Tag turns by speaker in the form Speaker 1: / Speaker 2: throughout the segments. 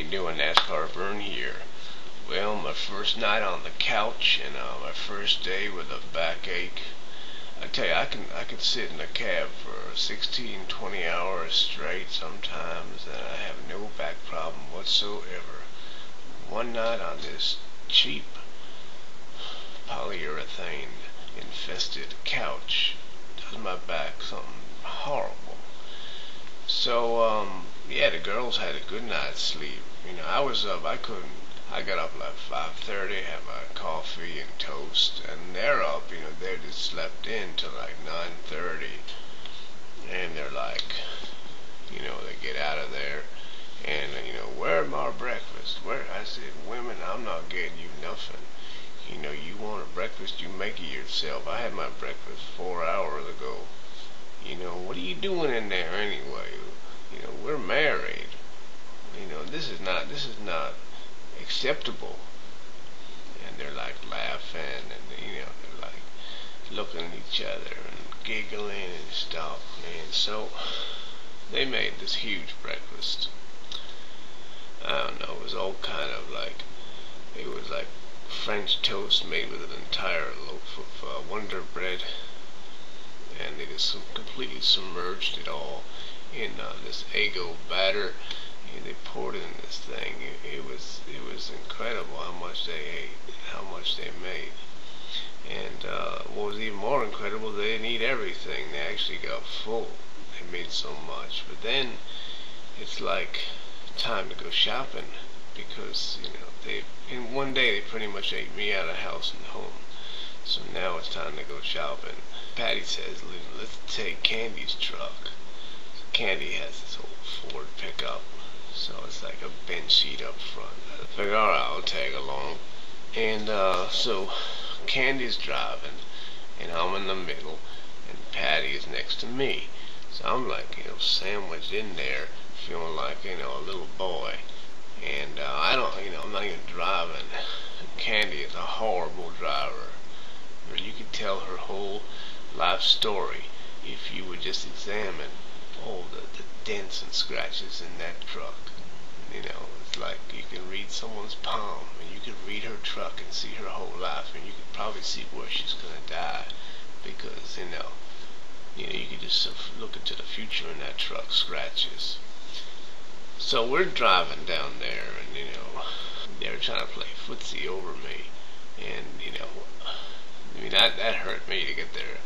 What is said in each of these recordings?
Speaker 1: doing? Nascarvern here. Well, my first night on the couch and my first day with a backache. I tell you, I can sit in a cab for 16, 20 hours straight sometimes, and I have no back problem whatsoever. One night on this cheap polyurethane infested couch does my back something horrible. So yeah, the girls had a good night's sleep. I was up. I got up like 5:30, had my coffee and toast, and they're up. They just slept in till like 9:30, and they're like, they get out of there, and where's my breakfast? Where? I said, women, I'm not getting you nothing. You want a breakfast, you make it yourself. I had my breakfast 4 hours ago. What are you doing in there anyway? We're married. This is not acceptable. And they're like laughing, and they're like looking at each other and giggling and stuff. And so they made this huge breakfast. I don't know, it was all kind of like, it was like French toast made with an entire loaf of Wonder Bread, and they just completely submerged it all in this Eggo batter, and they poured it in this thing. It was incredible how much they ate and how much they made. And what was even more incredible, they didn't eat everything. They actually got full. They made so much. But then it's like time to go shopping, because in one day they pretty much ate me out of house and home. So now it's time to go shopping. Patty says, let's take Candy's truck. So Candy has this old Ford pickup, so it's like a bench seat up front. I figure, alright, I'll tag along. And so Candy's driving, and I'm in the middle, and Patty is next to me. So I'm like, sandwiched in there, feeling like, a little boy. And I'm not even driving. Candy is a horrible driver. You could tell her whole life story if you would just examine all the dents and scratches in that truck. It's like you can read someone's palm, and you could read her truck and see her whole life, and you could probably see where she's gonna die, because you could just look into the future in that truck scratches. So we're driving down there, and they're trying to play footsie over me, and that hurt me to get their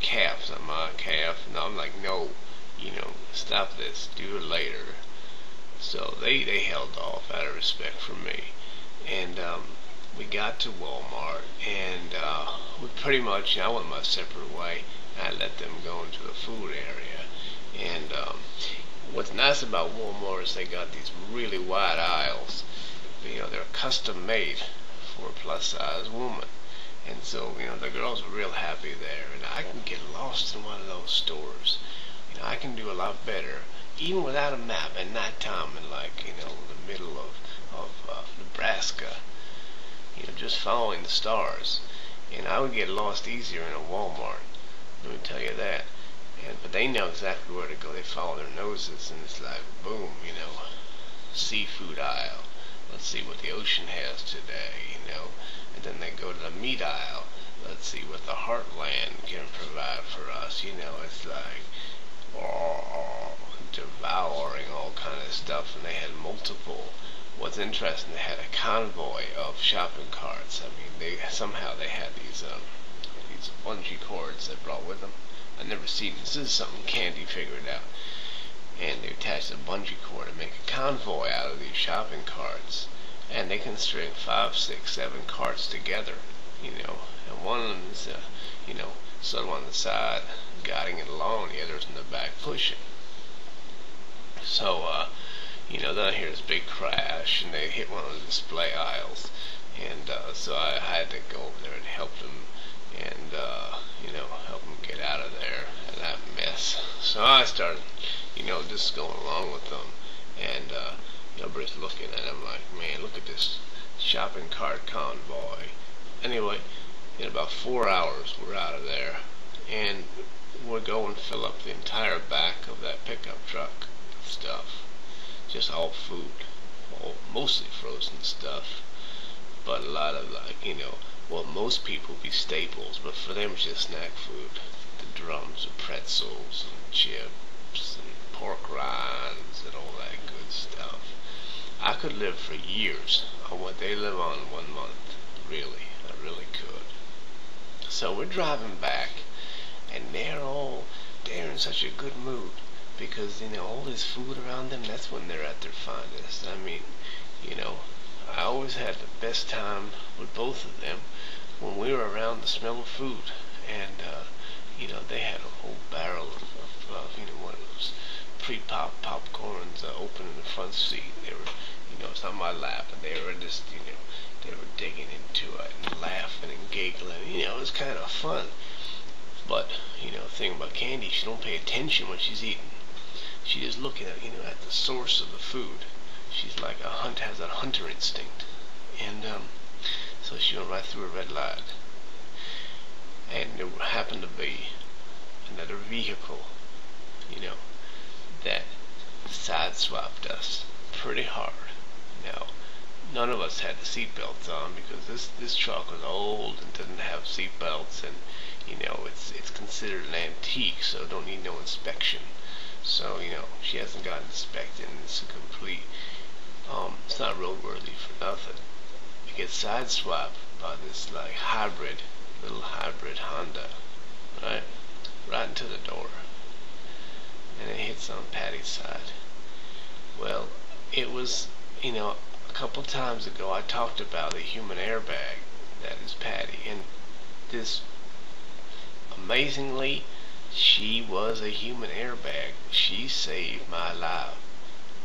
Speaker 1: calves on my calf. And I'm like, no, stop this, do it later. So they held off out of respect for me, and we got to Walmart, and we pretty much, I went my separate way. I let them go into the food area, and what's nice about Walmart is they got these really wide aisles. They're custom made for a plus size woman. And so, the girls are real happy there, and I can get lost in one of those stores. I can do a lot better, even without a map, at night time in the middle of Nebraska, just following the stars. And I would get lost easier in a Walmart, let me tell you that. But they know exactly where to go. They follow their noses, and it's like, boom, seafood aisle. Let's see what the ocean has today, And then they go to the meat aisle. Let's see what the heartland can provide for us. It's like, devouring all kind of stuff. And they had multiple. What's interesting, they had a convoy of shopping carts. They had these bungee cords they brought with them. I've never seen this. This is something Candy figured out. And they attach a bungee cord and make a convoy out of these shopping carts. And they can string 5, 6, 7 carts together, and one of them is, sort of on the side, guiding it along, the other's in the back pushing. So, then I hear this big crash, and they hit one of the display aisles, and so I had to go over there and help them, and help them get out of there, and that mess. So I started, just going along with them, and everybody's looking at him like, man, look at this shopping cart convoy. Anyway, in about 4 hours, we're out of there, and we're going to fill up the entire back of that pickup truck with stuff, just all food. well, mostly frozen stuff, but a lot of like, what most people be staples, but for them it's just snack food. The drums of pretzels and chips and pork rinds and all that good stuff. I could live for years on what they live on in 1 month. Really, I really could. So we're driving back, and they're in such a good mood because all this food around them. That's when they're at their finest. I mean, I always had the best time with both of them when we were around the smell of food. And they had a whole barrel of one of those pre-pop popcorns open in the front seat. They were, it's on my lap, and they were just, they were digging into it and laughing and giggling. It was kind of fun. But, the thing about Candy, she don't pay attention when she's eating. She is looking at, at the source of the food. She's like has that hunter instinct. And, so she went right through a red light. And there happened to be another vehicle, that side-swapped us pretty hard. Now, none of us had the seat belts on because this truck was old and didn't have seat belts, and it's considered an antique, so don't need no inspection. So she hasn't got inspected, and it's a complete it's not roadworthy for nothing. It gets side-swapped by this like little hybrid Honda, right into the door, and it hits on Patty's side. Well, it was, a couple times ago I talked about the human airbag that is Patty, and this, amazingly, she was a human airbag. She saved my life.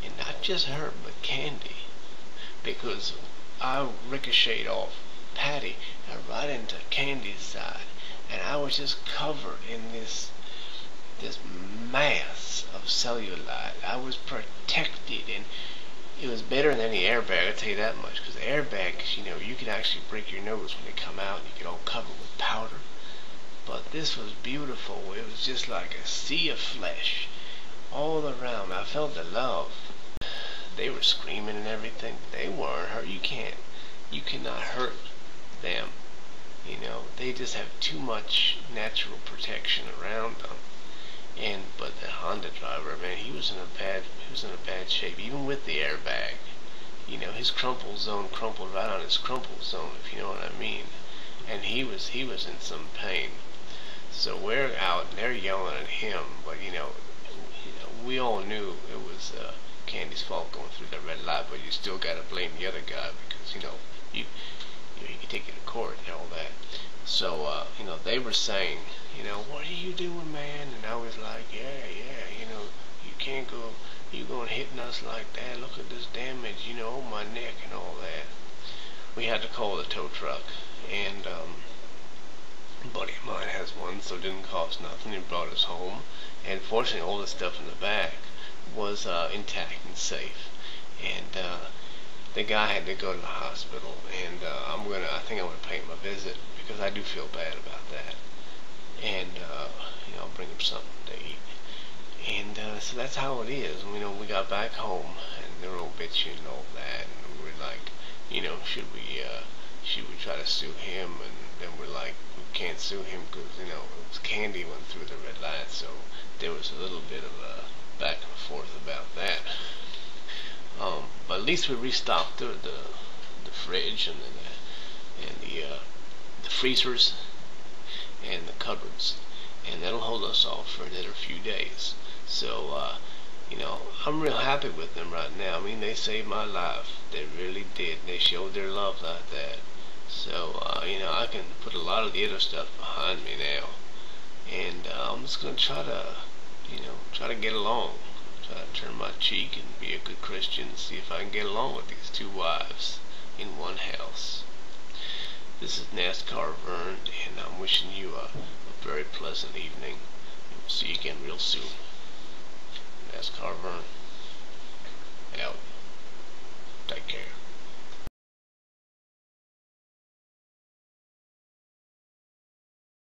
Speaker 1: And not just her, but Candy. Because I ricocheted off Patty and right into Candy's side. And I was just covered in this mass of cellulite. I was protected, and it was better than any airbag, I'll tell you that much. Because the airbags, you can actually break your nose when they come out and you get all covered with powder. But this was beautiful. It was just like a sea of flesh all around. I felt the love. They were screaming and everything. They weren't hurt. You cannot hurt them. They just have too much natural protection around them. But the Honda driver, man, he was in a bad shape, even with the airbag. His crumple zone crumpled right on his crumple zone, if you know what I mean. And he was in some pain. So we're out, and they're yelling at him, but we all knew it was Candy's fault going through that red light, but you still gotta blame the other guy because he can take you to court and all that. So they were saying, what are you doing, man? And I was like, yeah, you can't go, you going hitting us like that? Look at this damage, on my neck and all that. We had to call the tow truck, and a buddy of mine has one, so it didn't cost nothing. He brought us home, and fortunately all the stuff in the back was intact and safe. And the guy had to go to the hospital, and I think I'm gonna pay him a visit because I do feel bad about that. And I'll bring him something to eat. And so that's how it is. We got back home, and they were all bitching and all that, and we were like, should we try to sue him? And then we're like, we can't sue him because it was Candy went through the red light, so there was a little bit of a back and forth about that. But at least we restocked the fridge and the freezers and the cupboards, and that'll hold us off for another few days. So I'm real happy with them right now. They saved my life. They really did. They showed their love like that. So I can put a lot of the other stuff behind me now, and I'm just gonna try to get along. Try to turn my cheek and be a good Christian and see if I can get along with these two wives in one house. This is NascarVern, and I'm wishing you a very pleasant evening. We'll see you again real soon. NascarVern out. Take care.